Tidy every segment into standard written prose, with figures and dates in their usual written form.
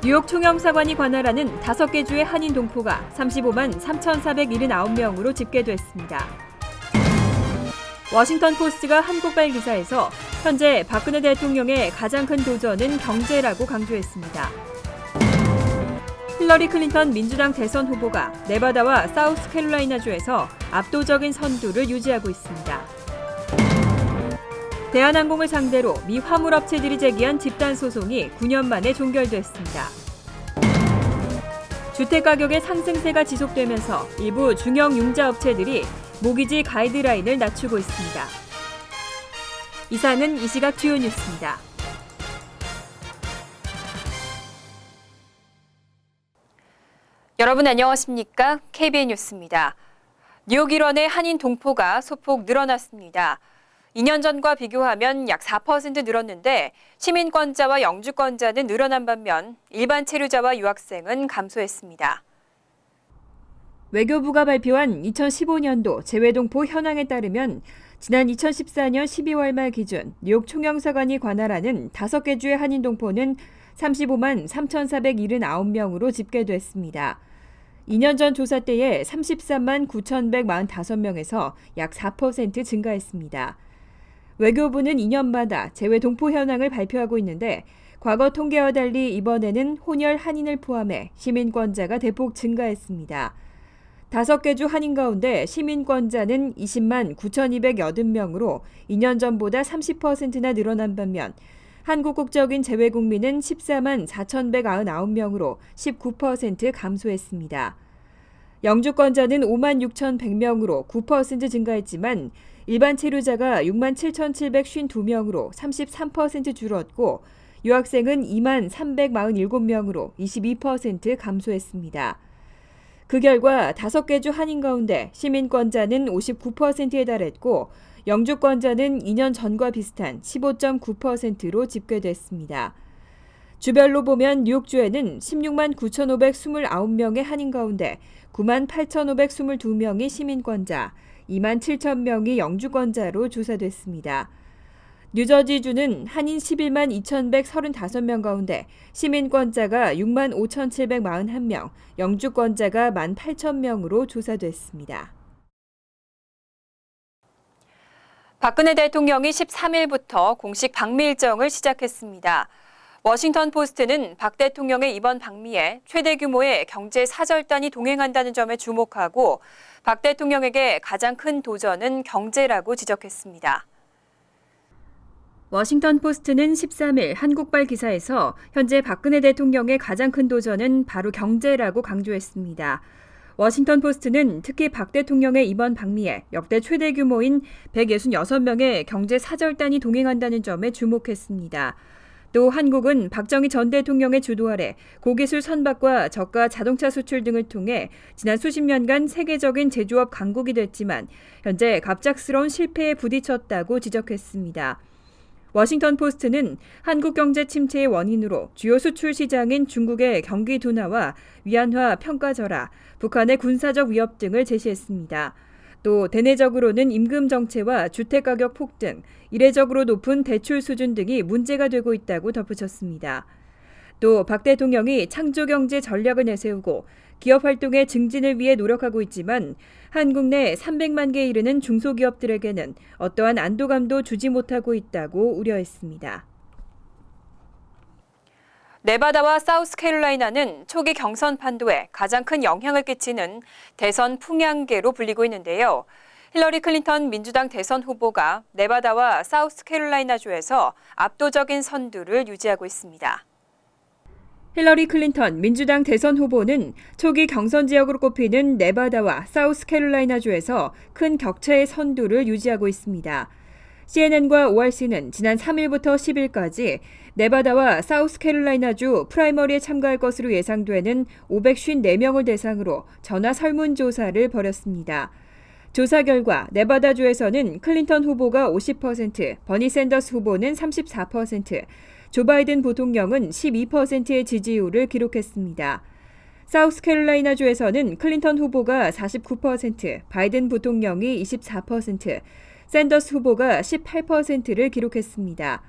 뉴욕 총영사관이 관할하는 5개 주의 한인 동포가 35만 3,479명으로 집계됐습니다. 워싱턴 포스트가 한국발 기사에서 현재 박근혜 대통령의 가장 큰 도전은 경제라고 강조했습니다. 힐러리 클린턴 민주당 대선 후보가 네바다와 사우스캐롤라이나주에서 압도적인 선두를 유지하고 있습니다. 대한항공을 상대로 미 화물업체들이 제기한 집단소송이 9년 만에 종결됐습니다. 주택가격의 상승세가 지속되면서 일부 중형 융자업체들이 모기지 가이드라인을 낮추고 있습니다. 이상은 이 시각 주요 뉴스입니다. 여러분 안녕하십니까? KBN 뉴스입니다. 뉴욕 일원의 한인 동포가 소폭 늘어났습니다. 2년 전과 비교하면 약 4% 늘었는데 시민권자와 영주권자는 늘어난 반면 일반 체류자와 유학생은 감소했습니다. 외교부가 발표한 2015년도 재외동포 현황에 따르면 지난 2014년 12월 말 기준 뉴욕 총영사관이 관할하는 5개 주의 한인 동포는 35만 3,479명으로 집계됐습니다. 2년 전 조사 때에 33만 9,145명에서 약 4% 증가했습니다. 외교부는 2년마다 재외 동포 현황을 발표하고 있는데 과거 통계와 달리 이번에는 혼혈 한인을 포함해 시민권자가 대폭 증가했습니다. 5개 주 한인 가운데 시민권자는 20만 9,280명으로 2년 전보다 30%나 늘어난 반면 한국 국적인 재외국민은 14만 4,199명으로 19% 감소했습니다. 영주권자는 5만 6,100명으로 9% 증가했지만 일반 체류자가 6만 7,752명으로 33% 줄었고 유학생은 2만 347명으로 22% 감소했습니다. 그 결과 5개 주 한인 가운데 시민권자는 59%에 달했고 영주권자는 2년 전과 비슷한 15.9%로 집계됐습니다. 주별로 보면 뉴욕주에는 16만 9,529명의 한인 가운데 9만 8,522명이 시민권자, 2만 7,000명이 영주권자로 조사됐습니다. 뉴저지주는 한인 11만 2,135명 가운데 시민권자가 6만 5,741명, 영주권자가 1만 8,000명으로 조사됐습니다. 박근혜 대통령이 13일부터 공식 방미 일정을 시작했습니다. 워싱턴 포스트는 박 대통령의 이번 방미에 최대 규모의 경제 사절단이 동행한다는 점에 주목하고 박 대통령에게 가장 큰 도전은 경제라고 지적했습니다. 워싱턴 포스트는 13일 한국발 기사에서 현재 박근혜 대통령의 가장 큰 도전은 바로 경제라고 강조했습니다. 워싱턴 포스트는 특히 박 대통령의 이번 방미에 역대 최대 규모인 166명의 경제 사절단이 동행한다는 점에 주목했습니다. 또 한국은 박정희 전 대통령의 주도 아래 고기술 선박과 저가 자동차 수출 등을 통해 지난 수십 년간 세계적인 제조업 강국이 됐지만 현재 갑작스러운 실패에 부딪혔다고 지적했습니다. 워싱턴 포스트는 한국 경제 침체의 원인으로 주요 수출 시장인 중국의 경기 둔화와 위안화 평가 절하, 북한의 군사적 위협 등을 제시했습니다. 또 대내적으로는 임금 정체와 주택가격 폭등, 이례적으로 높은 대출 수준 등이 문제가 되고 있다고 덧붙였습니다. 또 박 대통령이 창조경제 전략을 내세우고 기업 활동의 증진을 위해 노력하고 있지만 한국 내 300만 개에 이르는 중소기업들에게는 어떠한 안도감도 주지 못하고 있다고 우려했습니다. 네바다와 사우스캐롤라이나는 초기 경선 판도에 가장 큰 영향을 끼치는 대선 풍향계로 불리고 있는데요. 힐러리 클린턴 민주당 대선 후보가 네바다와 사우스캐롤라이나주에서 압도적인 선두를 유지하고 있습니다. 힐러리 클린턴 민주당 대선 후보는 초기 경선 지역으로 꼽히는 네바다와 사우스캐롤라이나주에서 큰 격차의 선두를 유지하고 있습니다. CNN과 ORC는 지난 3일부터 10일까지 네바다와 사우스캐롤라이나주 프라이머리에 참가할 것으로 예상되는 554명을 대상으로 전화 설문조사를 벌였습니다. 조사 결과 네바다주에서는 클린턴 후보가 50%, 버니 샌더스 후보는 34%, 조 바이든 부통령은 12%의 지지율을 기록했습니다. 사우스캐롤라이나주에서는 클린턴 후보가 49%, 바이든 부통령이 24%, 샌더스 후보가 18%를 기록했습니다.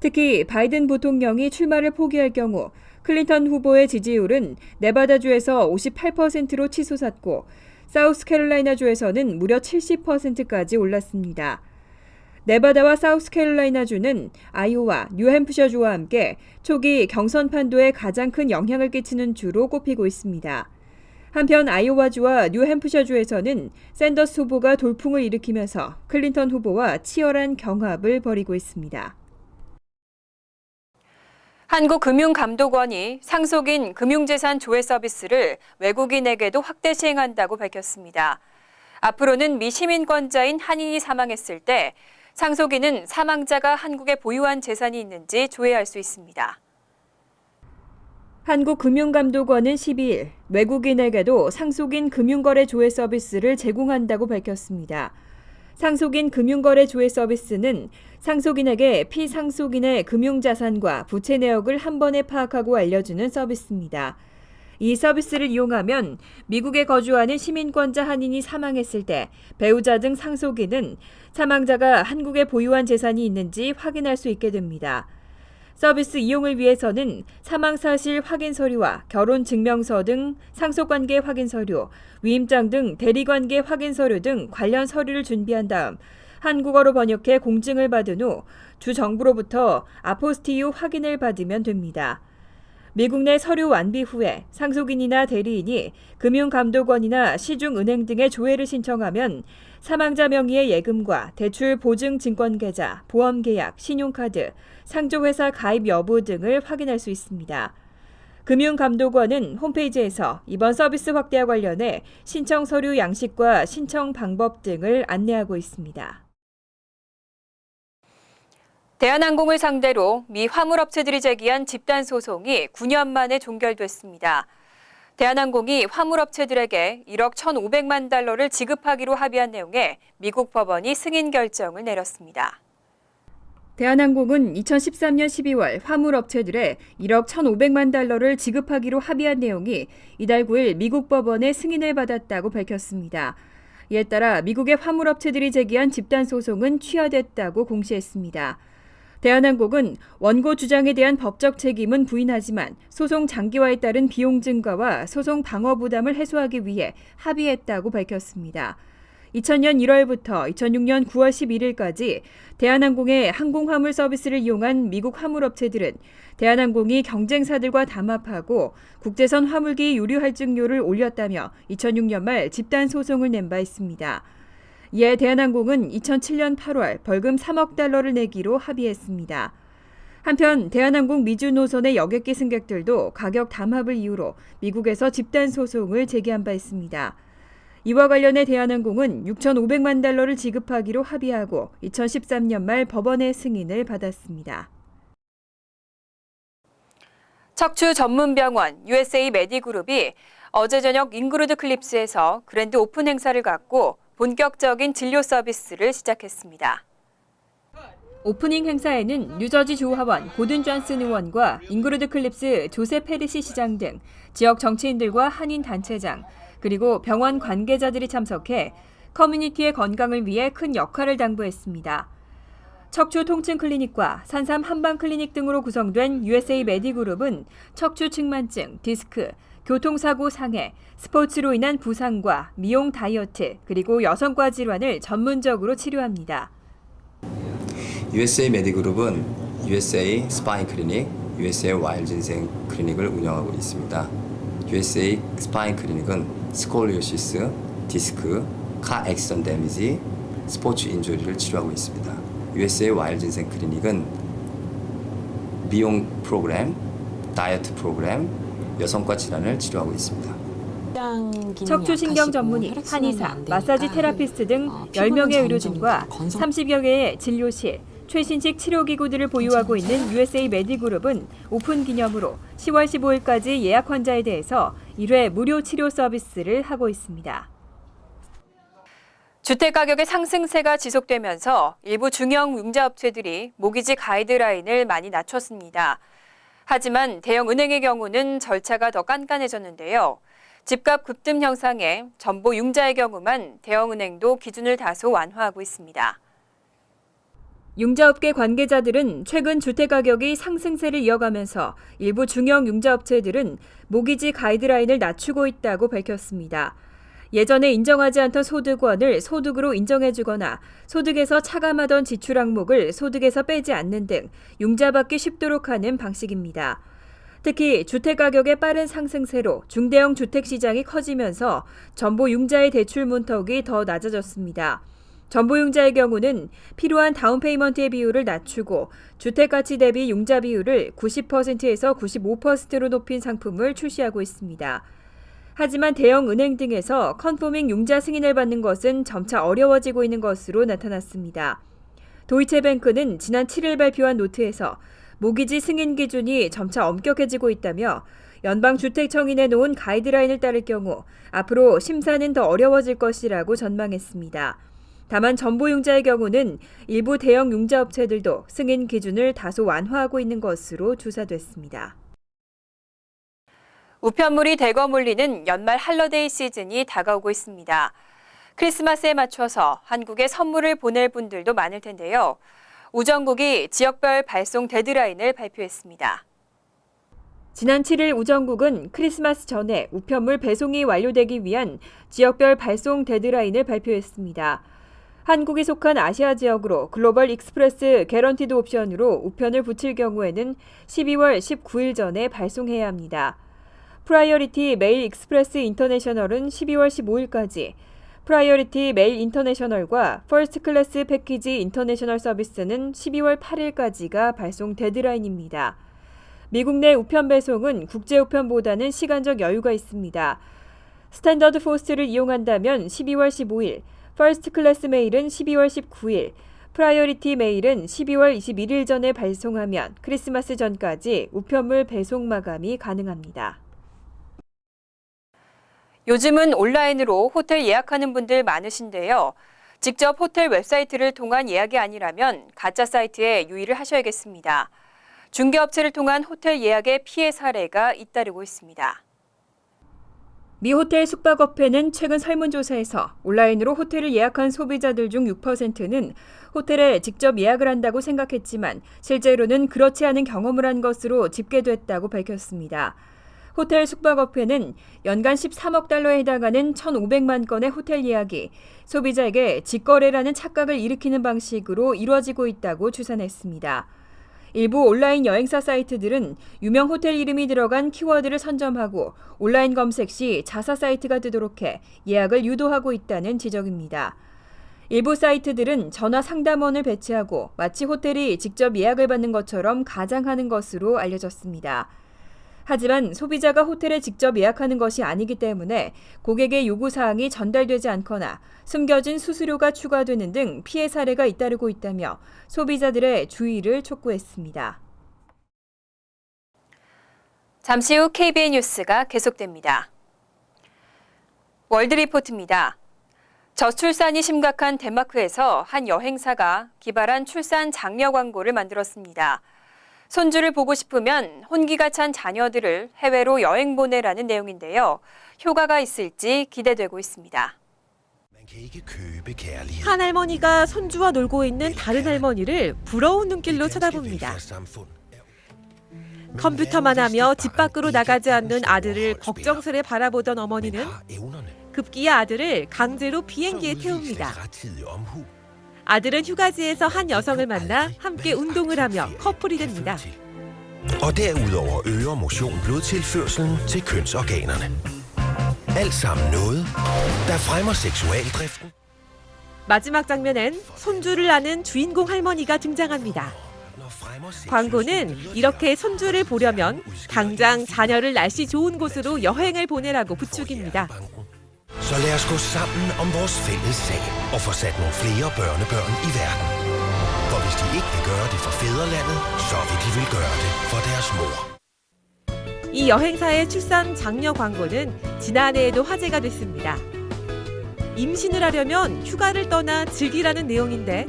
특히 바이든 부통령이 출마를 포기할 경우 클린턴 후보의 지지율은 네바다주에서 58%로 치솟았고 사우스캐롤라이나주에서는 무려 70%까지 올랐습니다. 네바다와 사우스캐롤라이나주는 아이오와 뉴햄프셔주와 함께 초기 경선 판도에 가장 큰 영향을 끼치는 주로 꼽히고 있습니다. 한편 아이오와주와 뉴햄프셔주에서는 샌더스 후보가 돌풍을 일으키면서 클린턴 후보와 치열한 경합을 벌이고 있습니다. 한국금융감독원이 상속인 금융재산 조회 서비스를 외국인에게도 확대 시행한다고 밝혔습니다. 앞으로는 미 시민권자인 한인이 사망했을 때 상속인은 사망자가 한국에 보유한 재산이 있는지 조회할 수 있습니다. 한국금융감독원은 12일 외국인에게도 상속인 금융거래 조회 서비스를 제공한다고 밝혔습니다. 상속인 금융거래 조회 서비스는 상속인에게 피상속인의 금융자산과 부채 내역을 한 번에 파악하고 알려주는 서비스입니다. 이 서비스를 이용하면 미국에 거주하는 시민권자 한인이 사망했을 때 배우자 등 상속인은 사망자가 한국에 보유한 재산이 있는지 확인할 수 있게 됩니다. 서비스 이용을 위해서는 사망사실 확인 서류와 결혼증명서 등 상속관계 확인 서류, 위임장 등 대리관계 확인 서류 등 관련 서류를 준비한 다음 한국어로 번역해 공증을 받은 후 주 정부로부터 아포스티유 확인을 받으면 됩니다. 미국 내 서류 완비 후에 상속인이나 대리인이 금융감독원이나 시중은행 등의 조회를 신청하면 사망자 명의의 예금과 대출 보증 증권계좌, 보험계약, 신용카드, 상조회사 가입 여부 등을 확인할 수 있습니다. 금융감독원은 홈페이지에서 이번 서비스 확대와 관련해 신청 서류 양식과 신청 방법 등을 안내하고 있습니다. 대한항공을 상대로 미 화물업체들이 제기한 집단 소송이 9년 만에 종결됐습니다. 대한항공이 화물업체들에게 1억 1,500만 달러를 지급하기로 합의한 내용에 미국 법원이 승인 결정을 내렸습니다. 대한항공은 2013년 12월 화물업체들에 1억 1,500만 달러를 지급하기로 합의한 내용이 이달 9일 미국 법원의 승인을 받았다고 밝혔습니다. 이에 따라 미국의 화물업체들이 제기한 집단 소송은 취하됐다고 공시했습니다. 대한항공은 원고 주장에 대한 법적 책임은 부인하지만 소송 장기화에 따른 비용 증가와 소송 방어 부담을 해소하기 위해 합의했다고 밝혔습니다. 2000년 1월부터 2006년 9월 11일까지 대한항공의 항공화물 서비스를 이용한 미국 화물업체들은 대한항공이 경쟁사들과 담합하고 국제선 화물기 유류 할증료를 올렸다며 2006년 말 집단 소송을 낸 바 있습니다. 이에 대한항공은 2007년 8월 벌금 3억 달러를 내기로 합의했습니다. 한편 대한항공 미주 노선의 여객기 승객들도 가격 담합을 이유로 미국에서 집단 소송을 제기한 바 있습니다. 이와 관련해 대한항공은 6,500만 달러를 지급하기로 합의하고 2013년 말 법원의 승인을 받았습니다. 척추 전문 병원 USA 메디그룹이 어제 저녁 잉그루드 클립스에서 그랜드 오픈 행사를 갖고 본격적인 진료 서비스를 시작했습니다. 오프닝 행사에는 뉴저지 주하원 고든 존슨 의원과 잉그루드 클립스 조셉 페리시 시장 등 지역 정치인들과 한인 단체장, 그리고 병원 관계자들이 참석해 커뮤니티의 건강을 위해 큰 역할을 당부했습니다. 척추 통증 클리닉과 산삼 한방 클리닉 등으로 구성된 USA 메디그룹은 척추 측만증, 디스크, 교통사고 상해, 스포츠로 인한 부상과 미용 다이어트, 그리고 여성과 질환을 전문적으로 치료합니다. USA 메디그룹은 USA 스파인 클리닉, USA 와일드 인생 클리닉을 운영하고 있습니다. USA 스파인 클리닉은 스콜리오시스, 디스크, 카 액션 데미지, 스포츠 인주리를 치료하고 있습니다. USA 와일드 인생 클리닉은 미용 프로그램, 다이어트 프로그램, 여성과 질환을 치료하고 있습니다. 척추신경 전문의, 한의사, 마사지 테라피스트 등 10명의 의료진과 30여 개의 진료실, 최신식 치료기구들을 보유하고 있는 USA 메디그룹은 오픈 기념으로 10월 15일까지 예약 환자에 대해서 1회 무료 치료 서비스를 하고 있습니다. 주택가격의 상승세가 지속되면서 일부 중형 융자업체들이 모기지 가이드라인을 많이 낮췄습니다. 하지만 대형 은행의 경우는 절차가 더 깐깐해졌는데요. 집값 급등 현상에 전보 융자의 경우만 대형 은행도 기준을 다소 완화하고 있습니다. 융자업계 관계자들은 최근 주택가격이 상승세를 이어가면서 일부 중형 융자업체들은 모기지 가이드라인을 낮추고 있다고 밝혔습니다. 예전에 인정하지 않던 소득원을 소득으로 인정해주거나 소득에서 차감하던 지출 항목을 소득에서 빼지 않는 등 융자받기 쉽도록 하는 방식입니다. 특히 주택가격의 빠른 상승세로 중대형 주택시장이 커지면서 전보융자의 대출 문턱이 더 낮아졌습니다. 전보융자의 경우는 필요한 다운페이먼트의 비율을 낮추고 주택가치 대비 융자 비율을 90%에서 95%로 높인 상품을 출시하고 있습니다. 하지만 대형 은행 등에서 컨포밍 융자 승인을 받는 것은 점차 어려워지고 있는 것으로 나타났습니다. 도이체뱅크는 지난 7일 발표한 노트에서 모기지 승인 기준이 점차 엄격해지고 있다며 연방주택청이 내놓은 가이드라인을 따를 경우 앞으로 심사는 더 어려워질 것이라고 전망했습니다. 다만 전보융자의 경우는 일부 대형 융자업체들도 승인 기준을 다소 완화하고 있는 것으로 조사됐습니다. 우편물이 대거 몰리는 연말 할러데이 시즌이 다가오고 있습니다. 크리스마스에 맞춰서 한국에 선물을 보낼 분들도 많을 텐데요. 우정국이 지역별 발송 데드라인을 발표했습니다. 지난 7일 우정국은 크리스마스 전에 우편물 배송이 완료되기 위한 지역별 발송 데드라인을 발표했습니다. 한국이 속한 아시아 지역으로 글로벌 익스프레스 개런티드 옵션으로 우편을 붙일 경우에는 12월 19일 전에 발송해야 합니다. 프라이어리티 메일 익스프레스 인터내셔널은 12월 15일까지, 프라이어리티 메일 인터내셔널과 퍼스트 클래스 패키지 인터내셔널 서비스는 12월 8일까지가 발송 데드라인입니다. 미국 내 우편 배송은 국제 우편보다는 시간적 여유가 있습니다. 스탠더드 포스트를 이용한다면 12월 15일, 퍼스트 클래스 메일은 12월 19일, 프라이어리티 메일은 12월 21일 전에 발송하면 크리스마스 전까지 우편물 배송 마감이 가능합니다. 요즘은 온라인으로 호텔 예약하는 분들 많으신데요. 직접 호텔 웹사이트를 통한 예약이 아니라면 가짜 사이트에 유의를 하셔야겠습니다. 중개업체를 통한 호텔 예약의 피해 사례가 잇따르고 있습니다. 미 호텔 숙박업회는 최근 설문조사에서 온라인으로 호텔을 예약한 소비자들 중 6%는 호텔에 직접 예약을 한다고 생각했지만 실제로는 그렇지 않은 경험을 한 것으로 집계됐다고 밝혔습니다. 호텔 숙박업회는 연간 13억 달러에 해당하는 1,500만 건의 호텔 예약이 소비자에게 직거래라는 착각을 일으키는 방식으로 이루어지고 있다고 추산했습니다. 일부 온라인 여행사 사이트들은 유명 호텔 이름이 들어간 키워드를 선점하고 온라인 검색 시 자사 사이트가 뜨도록 해 예약을 유도하고 있다는 지적입니다. 일부 사이트들은 전화 상담원을 배치하고 마치 호텔이 직접 예약을 받는 것처럼 가장하는 것으로 알려졌습니다. 하지만 소비자가 호텔에 직접 예약하는 것이 아니기 때문에 고객의 요구사항이 전달되지 않거나 숨겨진 수수료가 추가되는 등 피해 사례가 잇따르고 있다며 소비자들의 주의를 촉구했습니다. 잠시 후 KBN 뉴스가 계속됩니다. 월드리포트입니다. 저출산이 심각한 덴마크에서 한 여행사가 기발한 출산 장려 광고를 만들었습니다. 손주를 보고 싶으면 혼기가 찬 자녀들을 해외로 여행 보내라는 내용인데요. 효과가 있을지 기대되고 있습니다. 한 할머니가 손주와 놀고 있는 다른 할머니를 부러운 눈길로 쳐다봅니다. 컴퓨터만 하며 집 밖으로 나가지 않는 아들을 걱정스레 바라보던 어머니는 급기야 아들을 강제로 비행기에 태웁니다. 아들은 휴가지에서 한 여성을 만나 함께 운동을 하며 커플이 됩니다. Og derudover øger motion blodtilførslen til kønsorganerne. Alt sammen noget, der fremmer seksualdriften. 마지막 장면엔 손주를 안은 주인공 할머니가 등장합니다. 광고는 이렇게 손주를 보려면 당장 자녀를 날씨 좋은 곳으로 여행을 보내라고 부추깁니다. Så lad os gå sammen om vores fælles sag og få sat nogle flere børnebørn i verden. For hvis de ikke vil gøre det for fædrelandet, så vil de vel gøre det for deres mor. 이 여행사의 출산 장려 광고는 지난해에도 화제가 됐습니다. 임신을 하려면 휴가를 떠나 즐기라는 내용인데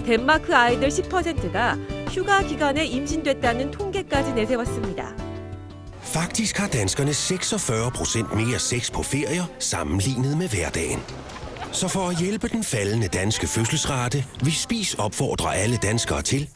덴마크 아이들 10%가 휴가 기간에 임신됐다는 통계까지 내세웠습니다. Faktisk har danskerne 46% mere sex på ferier sammenlignet med hverdagen. Så for at hjælpe den faldende danske fødselsrate, vil Spis opfordre alle danskere til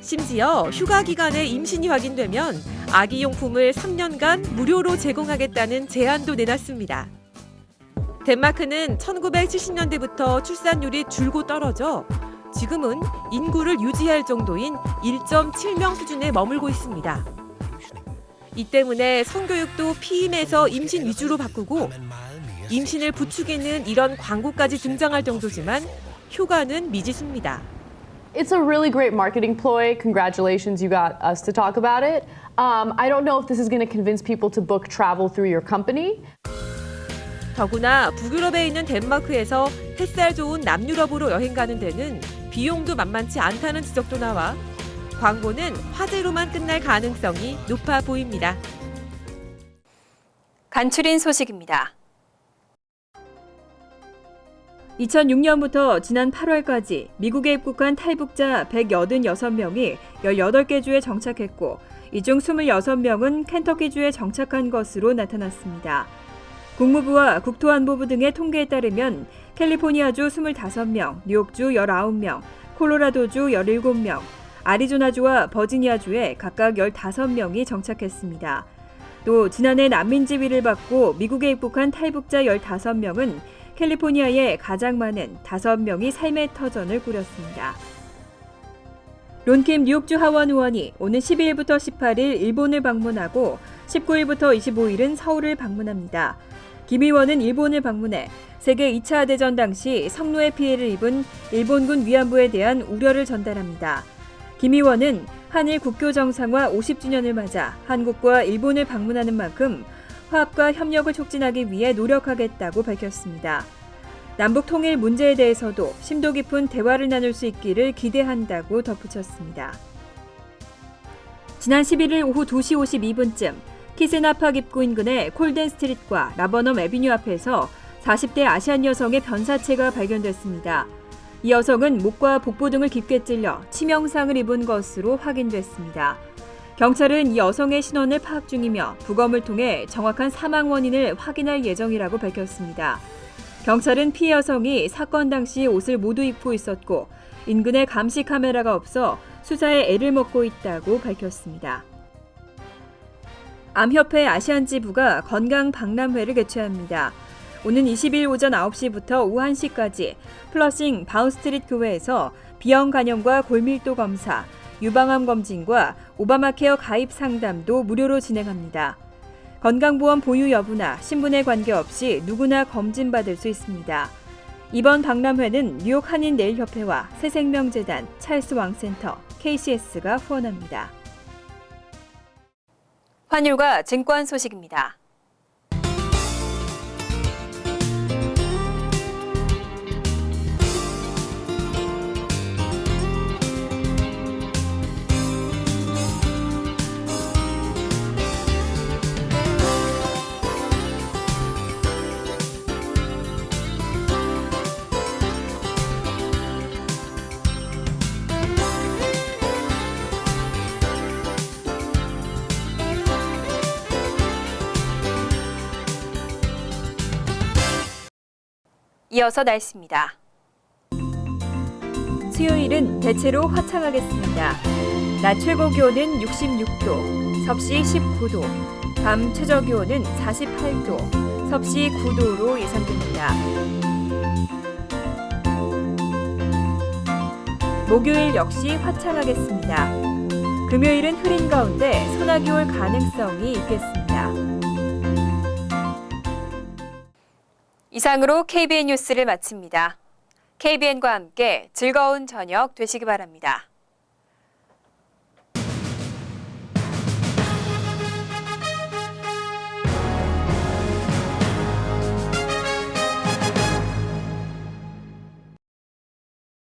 심지어 휴가 기간에 임신이 확인되면 아기 용품을 3년간 무료로 제공하겠다는 제안도 내놨습니다. 덴마크는 1970년대부터 출산율이 줄고 떨어져 지금은 인구를 유지할 정도인 1.7명 수준에 머물고 있습니다. 이 때문에 성교육도 피임에서 임신 위주로 바꾸고 임신을 부추기는 이런 광고까지 등장할 정도지만 효과는 미지수입니다. It's a really great marketing ploy. Congratulations, you got us to talk about it. I don't know if this is going to convince people to book travel through your company. 더구나 북유럽에 있는 덴마크에서 햇살 좋은 남유럽으로 여행 가는 데는 비용도 만만치 않다는 지적도 나와 광고는 화제로만 끝날 가능성이 높아 보입니다. 간추린 소식입니다. 2006년부터 지난 8월까지 미국에 입국한 탈북자 186명이 18개 주에 정착했고 이 중 26명은 켄터키주에 정착한 것으로 나타났습니다. 국무부와 국토안보부 등의 통계에 따르면 캘리포니아주 25명, 뉴욕주 19명, 콜로라도주 17명, 아리조나주와 버지니아주에 각각 15명이 정착했습니다. 또 지난해 난민 지위를 받고 미국에 입국한 탈북자 15명은 캘리포니아에 가장 많은 5명이 삶의 터전을 꾸렸습니다. 론킴 뉴욕주 하원 의원이 오는 12일부터 18일 일본을 방문하고 19일부터 25일은 서울을 방문합니다. 김 의원은 일본을 방문해 세계 2차 대전 당시 성노예 피해를 입은 일본군 위안부에 대한 우려를 전달합니다. 김 의원은 한일 국교 정상화 50주년을 맞아 한국과 일본을 방문하는 만큼 화합과 협력을 촉진하기 위해 노력하겠다고 밝혔습니다. 남북 통일 문제에 대해서도 심도 깊은 대화를 나눌 수 있기를 기대한다고 덧붙였습니다. 지난 11일 오후 2시 52분쯤 키스나팍 입구 인근의 콜덴 스트릿과 라버넘 애비뉴 앞에서 40대 아시안 여성의 변사체가 발견됐습니다. 이 여성은 목과 복부 등을 깊게 찔려 치명상을 입은 것으로 확인됐습니다. 경찰은 이 여성의 신원을 파악 중이며 부검을 통해 정확한 사망 원인을 확인할 예정이라고 밝혔습니다. 경찰은 피해 여성이 사건 당시 옷을 모두 입고 있었고 인근에 감시 카메라가 없어 수사에 애를 먹고 있다고 밝혔습니다. 암협회 아시안 지부가 건강 박람회를 개최합니다. 오는 20일 오전 9시부터 오후 1시까지 플러싱 바운스트릿 교회에서 비형 간염과 골밀도 검사, 유방암 검진과 오바마케어 가입 상담도 무료로 진행합니다. 건강보험 보유 여부나 신분에 관계없이 누구나 검진받을 수 있습니다. 이번 박람회는 뉴욕 한인내일협회와 새생명재단, 찰스 왕센터, KCS가 후원합니다. 환율과 증권 소식입니다. 이어서 날씨입니다. 수요일은 대체로 화창하겠습니다. 낮 최고 기온은 66도, 섭씨 19도, 밤 최저 기온은 48도, 섭씨 9도로 예상됩니다. 목요일 역시 화창하겠습니다. 금요일은 흐린 가운데 소나기 올 가능성이 있겠습니다. 이상으로 KBN 뉴스를 마칩니다. KBN과 함께 즐거운 저녁 되시기 바랍니다.